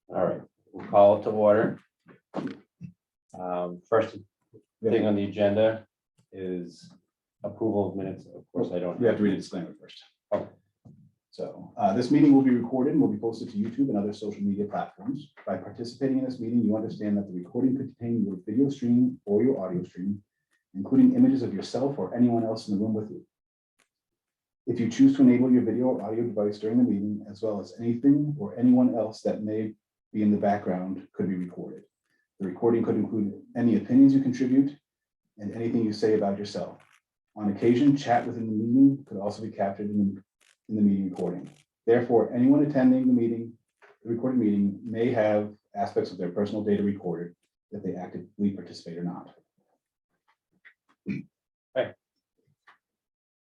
All right, we'll call it to order. First thing on the agenda is approval of minutes. Of course, I don't. We have to read a disclaimer first. Okay. So this meeting will be recorded and will be posted to YouTube and other social media platforms. By participating in this meeting, you understand that the recording could contain your video stream or your audio stream, including images of yourself or anyone else in the room with you. If you choose to enable your video or audio device during the meeting, as well as anything or anyone else that may be in the background, could be recorded. The recording could include any opinions you contribute and anything you say about yourself. On occasion, chat within the meeting could also be captured in the meeting recording. Therefore, anyone attending the recorded meeting may have aspects of their personal data recorded if they actively participate or not.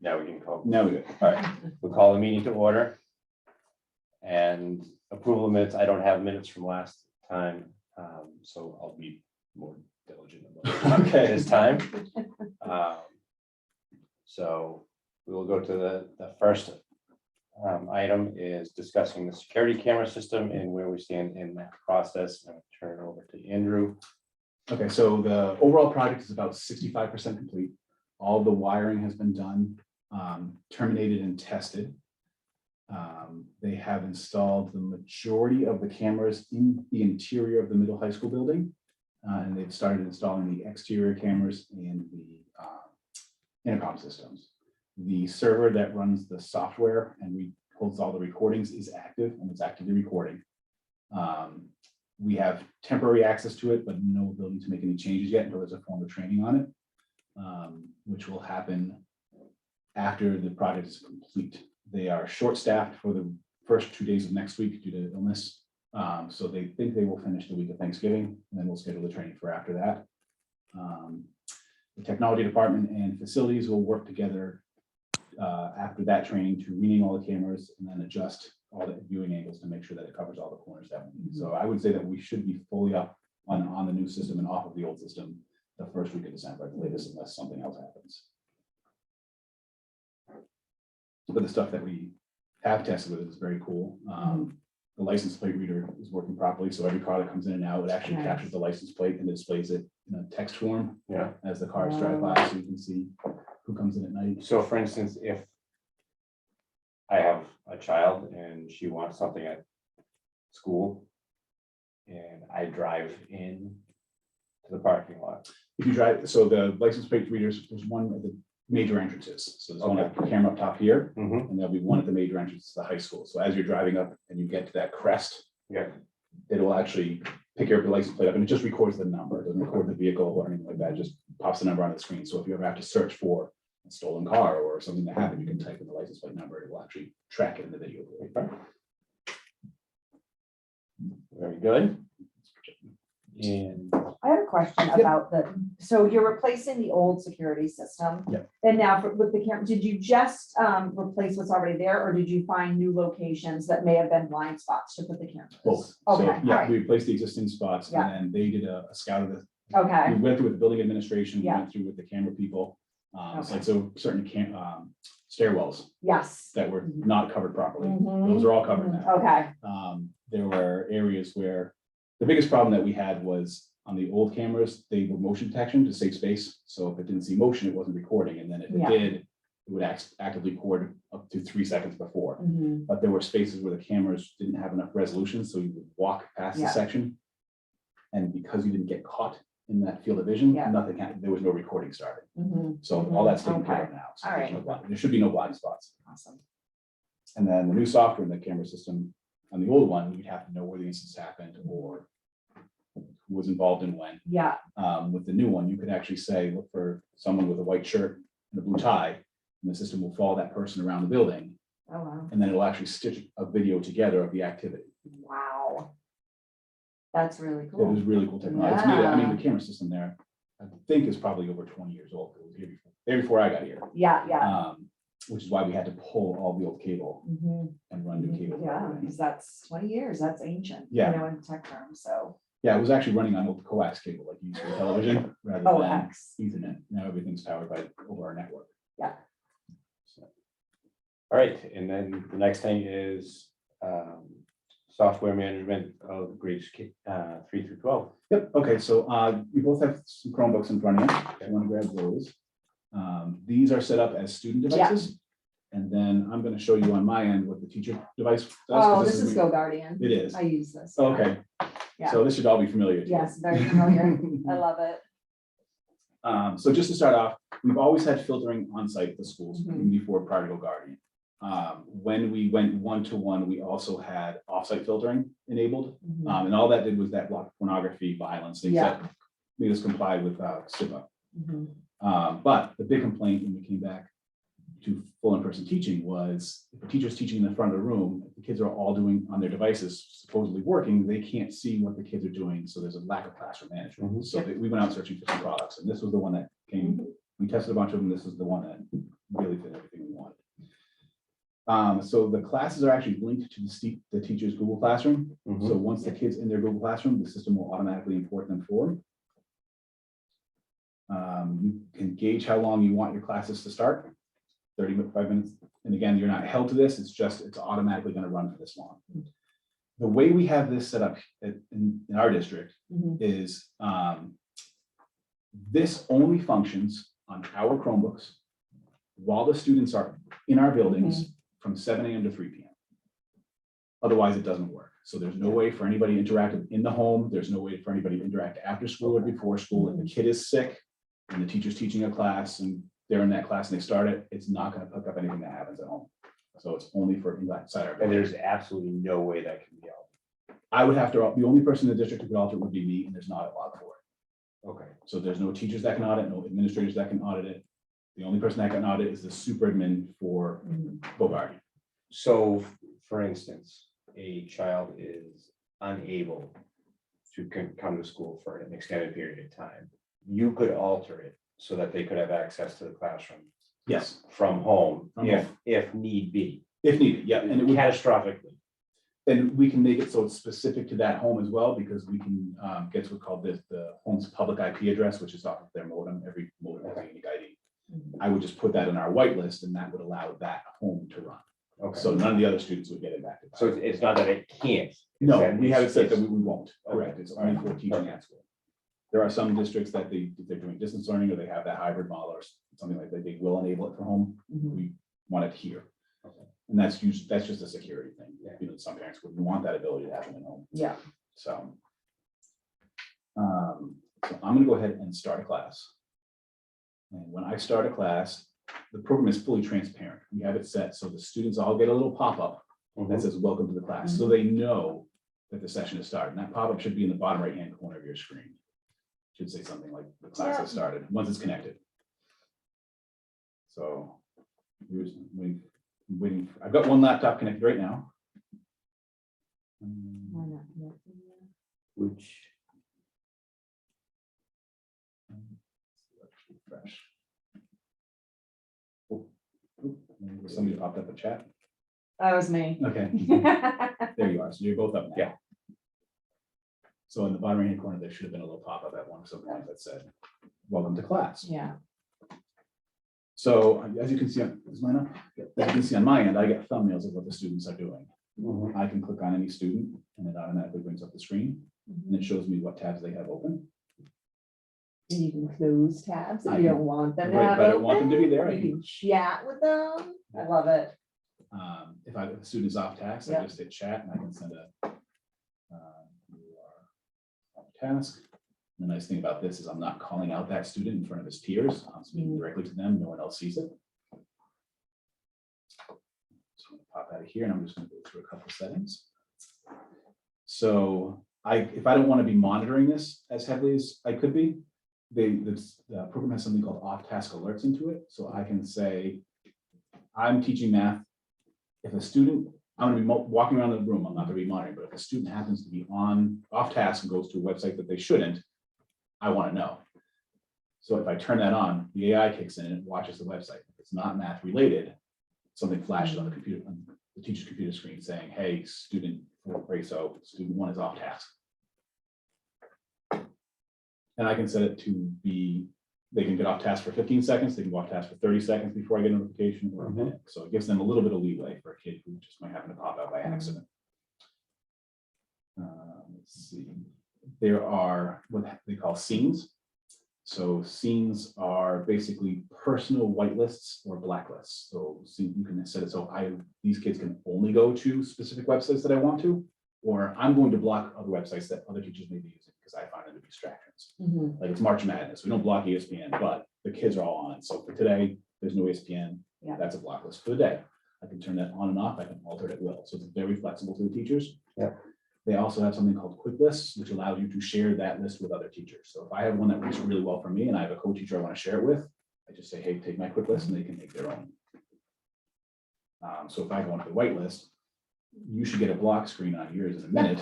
Now we can call. Now we go. All right, we'll call the meeting to order. And approval of minutes. I don't have minutes from last time, so I'll be more diligent about Okay. this time. So we will go to the first item is discussing the security camera system and where we stand in that process. I'm going to turn it over to Andrew. Okay, so the overall project is about 65% complete. All the wiring has been done, terminated and tested. They have installed the majority of the cameras in the interior of the middle high school building. And they've started installing the exterior cameras and the intercom systems. The server that runs the software and holds all the recordings is active and it's actively recording. We have temporary access to it, but no ability to make any changes yet until there's a form of training on it, which will happen after the project is complete. They are short-staffed for the first 2 days of next week due to illness. So they think they will finish the week of Thanksgiving, and then we'll schedule the training for after that. The technology department and facilities will work together after that training to rename all the cameras and then adjust all the viewing angles to make sure that it covers all the corners that we need. So I would say that we should be fully up on the new system and off of the old system the first week of December at the latest, unless something else happens. But the stuff that we have tested with it is very cool. The license plate reader is working properly, so every car that comes in and out, it actually captures the license plate and displays it in a text form. Yeah. As the cars drive by, so you can see who comes in at night. So for instance, if I have a child and she wants something at school and I drive in to the parking lot. If you drive, so the license plate readers, there's one at the major entrances. So there's one at the camera up top here, Mhm. and there'll be one at the major entrance to the high school. So as you're driving up and you get to that crest, Yeah. it will actually pick your license plate up and it just records the number. It doesn't record the vehicle or anything like that. It just pops the number on the screen. So if you ever have to search for a stolen car or something that happened, you can type in the license plate number. It will actually track it in the video. Very good. And I have a question about so you're replacing the old security system. Yep. And now with the camera, did you just replace what's already there, or did you find new locations that may have been blind spots to put the cameras? Both. Okay, So all yeah, right. we replaced the existing spots and Yeah. then they did a scout of the, Okay, we went through with the building administration, we Yeah. went through with the camera people. Okay. Like so certain stairwells yes. that were Mhm. not covered properly. Mhm. Those are all covered now. Okay, There were areas where the biggest problem that we had was on the old cameras, they were motion detection to save space. So if it didn't see motion, it wasn't recording. And then if it Yeah. did, it would actively record up to 3 seconds before. Mhm. But there were spaces where the cameras didn't have enough resolution, so you would walk past the Yeah. section. And because you didn't get caught in that field of vision, Yeah. nothing happened. There was no recording started. Mhm. So Mhm. all that's taken care Okay. of now. So All there's right. no blind- there should be no blind spots. Awesome. And then the new software in the camera system, on the old one, you'd have to know where the instance happened or who was involved in when. Yeah, With the new one, you could actually say, look for someone with a white shirt and a blue tie, and the system will follow that person around the building, oh, wow. and then it'll actually stitch a video together of the activity. Wow. That's really It cool. was really cool technology. It's neat. I mean, Yeah. the camera system there, I think is probably over 20 years old. It was here before I got here. Yeah, yeah. Which is why we had to pull all the old cable Mhm. and run new cable. for Yeah, everything. because that's 20 years, that's ancient. Yeah. You know, in tech terms, so. Yeah, it was actually running on old coax cable, like you use for television, rather Oh, than X. Ethernet. Now everything's powered by over our network. all right, and then the next thing is software management of grades 3 through 12. Yep, okay, so we both have some Chromebooks in front of you, if you want to grab those. These are set up as student devices. And then I'm going to show you on my end what the teacher device does. Oh, this is Go Guardian. It is. I use this. Okay, Yeah. so this should all be familiar to you. Yes, very familiar. I love it. So just to start off, we've always had filtering on site at the schools, Mhm. even before prior to Go Guardian. When we went one-to-one, we also had offsite filtering enabled. Mhm. And all that did was that block pornography, violence, things Yeah. that made us comply with SIPA. Mhm. But the big complaint when we came back to full in-person teaching was if a teacher's teaching in the front of the room, if the kids are all doing on their devices, supposedly working, they can't see what the kids are doing. So there's a lack of classroom management. Mhm. So we went out searching for some products, and this was the one that came. We tested a bunch of them. This is the one that really fit everything we wanted. So the classes are actually linked to the teacher's Google Classroom. Mhm. So once the kid's in their Google Classroom, the system will automatically import them forward. You can gauge how long you want your classes to start, 35 minutes. And again, you're not held to this, it's automatically going to run for this long. The way we have this set up in our district Mhm. is this only functions on our Chromebooks while the students are in our buildings from 7 a.m. to 3 p.m. Otherwise, it doesn't work. So there's no way for anybody to interact in the home. There's no way for anybody to interact after school or before school. If the kid is sick and the teacher's teaching a class and they're in that class and they start it, it's not going to pick up anything that happens at home. So it's only for inside our And building. there's absolutely no way that can be out. I would have to, the only person in the district who could alter it would be me, and there's not a log for it. Okay. So there's no teachers that can audit, no administrators that can audit it. The only person that can audit is the super admin for Mhm. Go Guardian. So, for instance, a child is unable to come to school for an extended period of time. You could alter it so that they could have access to the classroom Yes, from home From if need be. if needed, yeah, and it would, Catastrophically. and we can make it so it's specific to that home as well, because we can get what's called the home's public IP address, which is off of their modem. Every modem has a unique ID. Mhm. I would just put that in our whitelist, and that would allow that home to run. Okay. So none of the other students would get impacted. by So it. it's not that it can't. it's No, that we haven't said that it's- we won't, correct, it's only for teaching at school. There are some districts that if they're doing distance learning, or they have that hybrid model or something like that, they will enable it for home. Mhm. We want it here. Okay. And that's just a security thing. Yeah. You know, some parents wouldn't want that ability to have them at home, Yeah. so. So I'm gonna go ahead and start a class. And when I start a class, the program is fully transparent. We have it set so the students all get a little pop-up that says, welcome to the class, so they know that the session has started. And that pop-up should be in the bottom right-hand corner of your screen. Should say something like the class has started, once it's connected. So, waiting, I've got one laptop connected right now. Why not? Yeah. Which, Refresh. Oh, somebody popped up a chat. That was me. Okay, there you are. So you're both up now. Yeah. So in the bottom right-hand corner, there should have been a little pop-up at one point that said, welcome to class. Yeah. So as you can see, is mine up? As you can see on my end, I get thumbnails of what the students are doing. I can click on any student and it automatically brings up the screen and it shows me what tabs they have open. And you can close tabs if I you can- don't want them to Right, have but I don't want them to be there. I You can chat with them. I love it. If the student's off task, I Yeah. just hit chat and I can send you are off task. The nice thing about this is I'm not calling out that student in front of his peers. I'm speaking directly to them. No one else sees it. So I'm gonna pop out of here and I'm just gonna go through a couple of settings. So if I don't want to be monitoring this as heavily as I could be, the program has something called off-task alerts into it. So I can say, I'm teaching math. If a student, I'm gonna be walking around the room, I'm not gonna be monitoring, but if a student happens to be off task and goes to a website that they shouldn't, I wanna know. So if I turn that on, the AI kicks in and it watches the website. If it's not math related, something flashes on the computer, on the teacher's computer screen saying, hey, student 4, so student 1 is off task. And I can set it to be, they can get off task for 15 seconds, they can go off task for 30 seconds before I get a notification or a minute. So it gives them a little bit of leeway for a kid who just might happen to pop out by accident. see, there are what they call scenes. So scenes are basically personal whitelists or blacklists. So you can set it so these kids can only go to specific websites that I want to, or I'm going to block other websites that other teachers may be using because I find them to be distractions. Mhm. Like it's March Madness. We don't block ESPN, but the kids are all on it. So for today, there's no ESPN. Yeah. That's a block list for the day. I can turn that on and off. I can alter it at will. So it's very flexible to the teachers. Yeah. They also have something called quick lists, which allows you to share that list with other teachers. So if I have one that works really well for me and I have a co-teacher I want to share it with, I just say, hey, take my quick list and they can make their own. So if I go into the white list, you should get a block screen on yours in a minute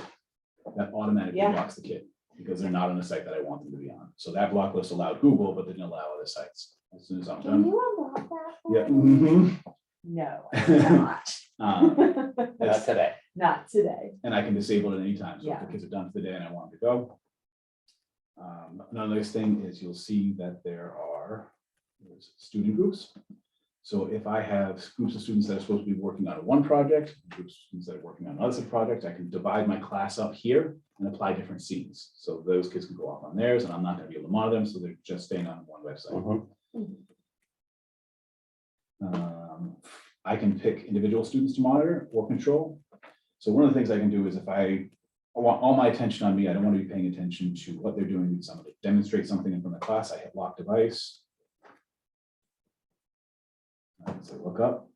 that automatically Yeah. blocks the kid because they're not on the site that I want them to be on. So that block list allowed Google, but didn't allow other sites. As soon as I'm Can done. you unlock that? for Yeah. me? No, I cannot. Not That's- today. Not today. And I can disable it anytime. So if Yeah. the kids are done for the day and I want them to go. Another nice thing is you'll see that there's student groups. So if I have groups of students that are supposed to be working on one project, groups of students that are working on another project, I can divide my class up here and apply different scenes. So those kids can go off on theirs and I'm not gonna be able to monitor them, so they're just staying on one website. I can pick individual students to monitor or control. So one of the things I can do is if I want all my attention on me, I don't want to be paying attention to what they're doing. Because I'm going to demonstrate something in front of the class. I hit lock device. I can say look up.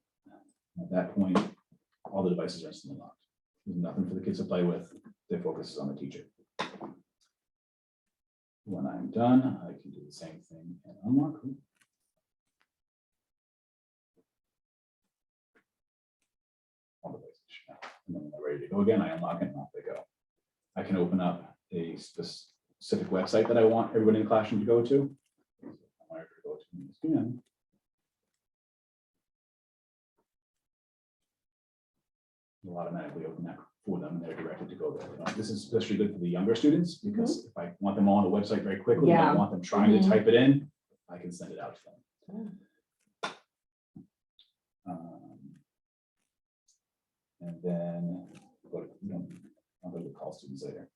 At that point, all the devices are instantly locked. There's nothing for the kids to play with. Their focus is on the teacher. When I'm done, I can do the same thing and unlock. All the devices should now. And then when they're ready to go again, I unlock it and off they go. I can open up a specific website that I want everybody in the classroom to go to. I want everybody to go to ESPN. It'll automatically open that for them and they're directed to go there. This is especially good for the younger students because if I want them on the website very quickly, and I Yeah. want them trying to type it in, I can send it out to them. And then I'll go to call students later.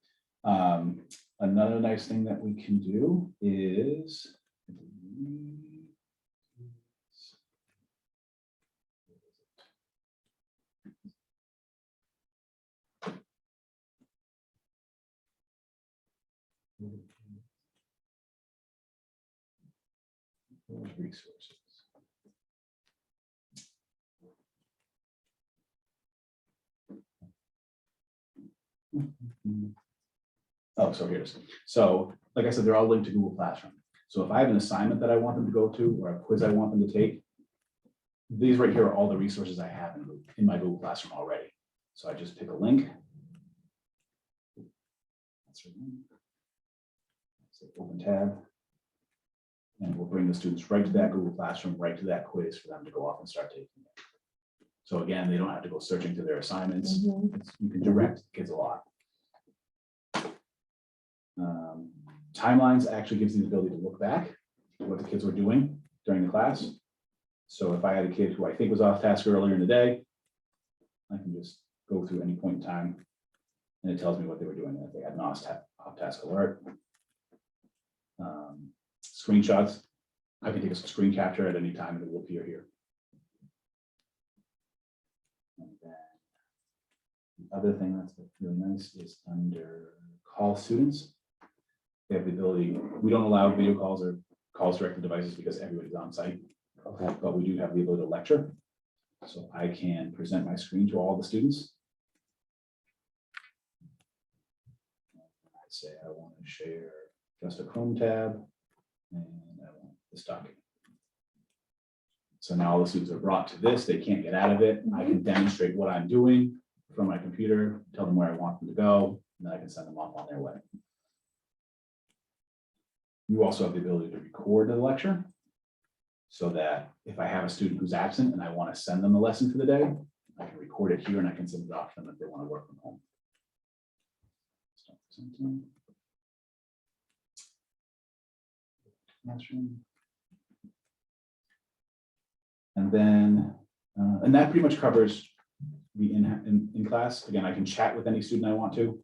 Another nice thing that we can do is resources. Oh, so here it is. So, like I said, they're all linked to Google Classroom. So if I have an assignment that I want them to go to, or a quiz I want them to take, these right here are all the resources I have in my Google Classroom already. So I just pick a link. Say open tab. And we'll bring the students right to that Google Classroom, right to that quiz for them to go off and start taking it. So again, they don't have to go searching through their assignments. You can direct the kids a lot. Timelines actually gives you the ability to look back at what the kids were doing during the class. So if I had a kid who I think was off task earlier in the day, I can just go through any point in time and it tells me what they were doing. If they had an off task alert. Screenshots, I can take a screen capture at any time and it will appear here. And then the other thing that's really nice is under call students. They have the ability, we don't allow video calls or calls directed to devices because everybody's on site. Okay. But we do have the ability to lecture. So I can present my screen to all the students. I say I want to share just a Chrome tab and I want this document. So now all the students are brought to this, they can't get out of it. I can demonstrate what I'm doing from my computer, tell them where I want them to go, and then I can send them off on their way. You also have the ability to record the lecture so that if I have a student who's absent and I want to send them a lesson for the day, I can record it here and I can send it off to them if they want to work from home. Start presenting. Classroom. And then, and that pretty much covers the in class. Again, I can chat with any student I want to.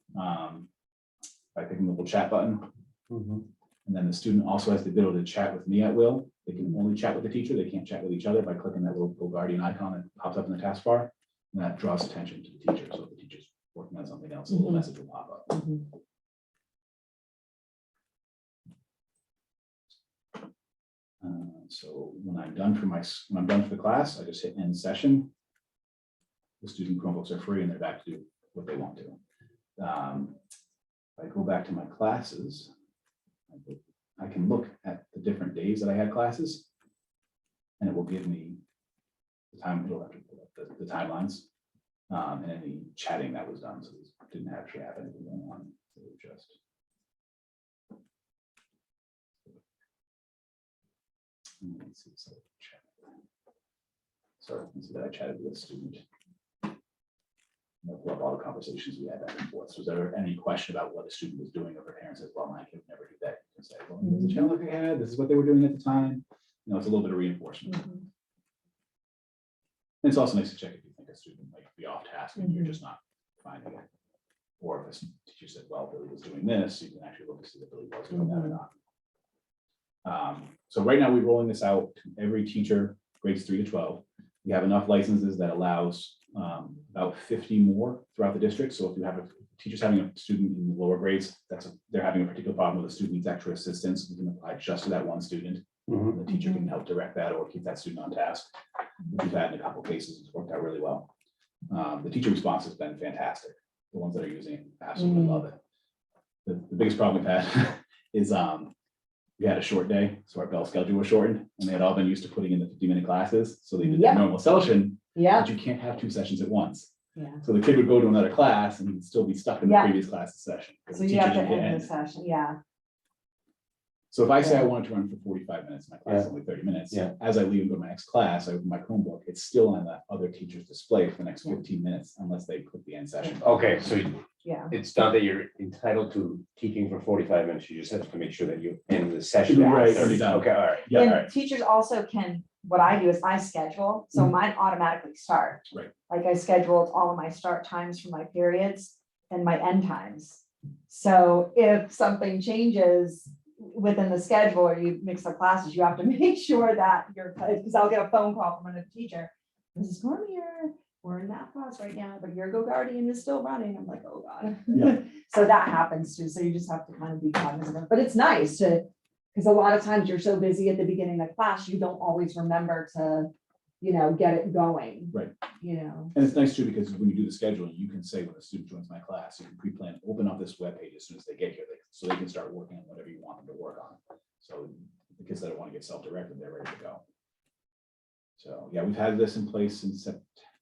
by picking the little chat button. Mhm. And then the student also has the ability to chat with me at will. They can only chat with the teacher. They can't chat with each other by clicking that little guardian icon that pops up in the taskbar. And that draws attention to the teacher. So if the teacher's working on something else, a little message will pop up. So when I'm done for the class, I just hit end session. The student Chromebooks are free and they're back to do what they want to. If I go back to my classes, I can look at the different days that I had classes, and it will give me the time. It'll have to pull up the timelines and any chatting that was done. So this didn't actually have anything going on. So just let's see. So you can see that I chatted with a student. Pull up all the conversations we had back and forth. So was there any question about what a student was doing, or their parents says, well, I could never do that? You can say, well, this is the challenge I had, this is what they were doing at the time. You know, it's a little bit of reinforcement. And it's also nice to check if you think a student might be off task and you're just not finding it. Or if a teacher said, well, Billy was doing this, you can actually look to see that Billy was doing that or not. So right now we're rolling this out to every teacher, grades 3 to 12. We have enough licenses that allows about 50 more throughout the district. So if you have a teacher's having a student in the lower grades, they're having a particular problem with a student needs extra assistance, we can apply just to that one student. The teacher can help direct that or keep that student on task. We've had in a couple of cases, it's worked out really well. The teacher response has been fantastic. The ones that are using it absolutely love it. The biggest problem we've had is we had a short day, so our bell schedule was shortened, and they had all been used to putting in the 50-minute classes. So they did their normal session, but you can't have 2 sessions at once. So the kid would go to another class and he'd still be stuck in the previous class's session. So you have to end the session, So if I say I wanted to run for 45 minutes, my class is only 30 minutes. As I leave and go to my next class, I open my Chromebook, it's still on the other teacher's display for the next 15 minutes, unless they click the end session. Okay, so it's not that you're entitled to teaching for 45 minutes, you just have to make sure that you end the session. Right, Okay, all right. And teachers also can, what I do is I schedule, so mine automatically start. Right. Like I scheduled all of my start times for my periods and my end times. So if something changes within the schedule or you mix up classes, you have to make sure that you're, because I'll get a phone call from another teacher. Mrs. Cormier, we're in that class right now, but your Go Guardian is still running. I'm like, oh God. So that happens too. So you just have to kind of be cognizant of, but it's nice to, because a lot of times you're so busy at the beginning of class, you don't always remember to, get it going. Right. And it's nice too, because when you do the scheduling, you can say when a student joins my class, you can pre-plan, open up this webpage as soon as they get here, so they can start working on whatever you want them to work on. So the kids that want to get self-directed, they're ready to go. So yeah, we've had this in place since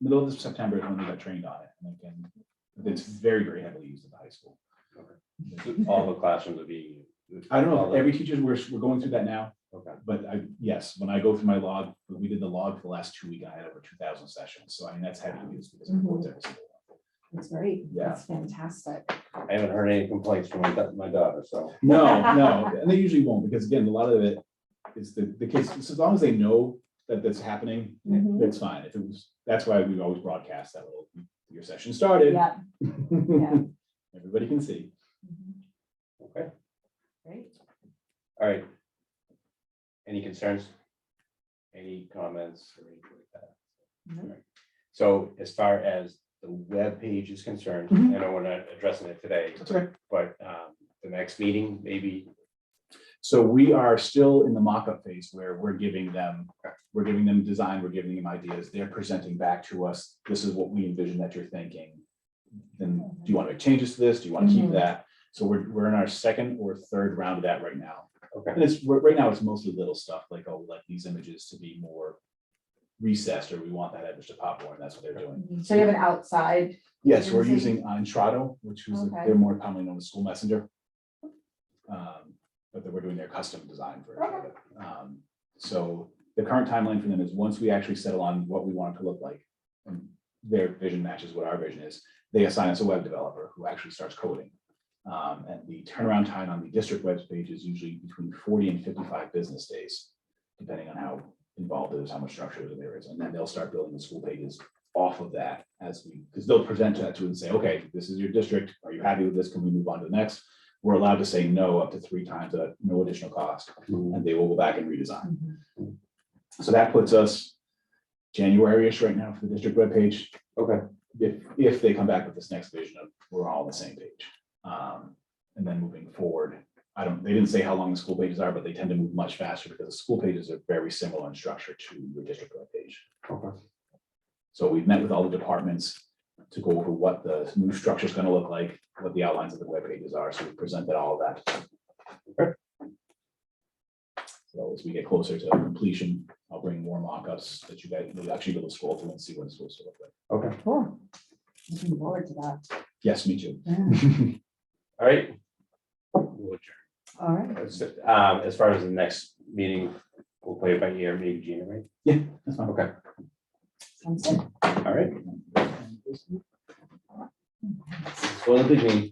middle of September is when we got trained on it. And again, it's very, very heavily used at the high school. All the classrooms are being used. I don't know, every teacher, we're going through that now. Okay. But yes, when I go through my log, we did the log for the last 2 weeks, I had over 2,000 sessions. So I mean, that's heavy use because it records every single one. that's great. Yeah. That's fantastic. I haven't heard any complaints from my daughter, so. No, and they usually won't, because again, a lot of it is the kids, so as long as they know that that's happening, that's fine. If it was, that's why we always broadcast that little, your session started. Yeah. Everybody can see. Okay, Great. all right. Any concerns? Any comments or anything like that? No. All right. So as far as the web page is concerned, I know we're not addressing it today, That's okay. but the next meeting, maybe. So we are still in the mock-up phase where we're giving them design, we're giving them ideas, they're presenting back to us, this is what we envision that you're thinking. Then do you want to make changes to this? Do you want to keep that? So we're in our second or third round of that right now. Okay. And right now it's mostly little stuff like, oh, like these images to be more recessed, or we want that image to pop more, and that's what they're doing. So you have an outside. Yes, we're using Entrado, which is they're more commonly known as School Messenger. But we're doing their custom design for it. So the current timeline for them is once we actually settle on what we want it to look like, and their vision matches what our vision is, they assign us a web developer who actually starts coding. And the turnaround time on the district web page is usually between 40 and 55 business days, depending on how involved it is, how much structure there is. And then they'll start building the school pages off of that because they'll present that to it and say, okay, this is your district. Are you happy with this? Can we move on to the next? we're allowed to say no up to 3 times at no additional cost, and they will go back and redesign. So that puts us January-ish right now for the district webpage. Okay, If they come back with this next vision of, we're all on the same page. And then moving forward, they didn't say how long the school pages are, but they tend to move much faster because the school pages are very similar in structure to your district webpage. okay, So we've met with all the departments to go over what the new structure is going to look like, what the outlines of the web pages are. So we presented all of that. Okay. So as we get closer to completion, I'll bring more mock-ups that you guys will actually be able to scroll through and see what it's supposed to look like. okay, Cool. Looking forward to that. Yes, me too. Yeah. all right. We'll adjourn. All right. As far as the next meeting, we'll play it by ear, maybe January. Yeah, that's fine. Okay, Sounds good. all right. Well, the big meeting.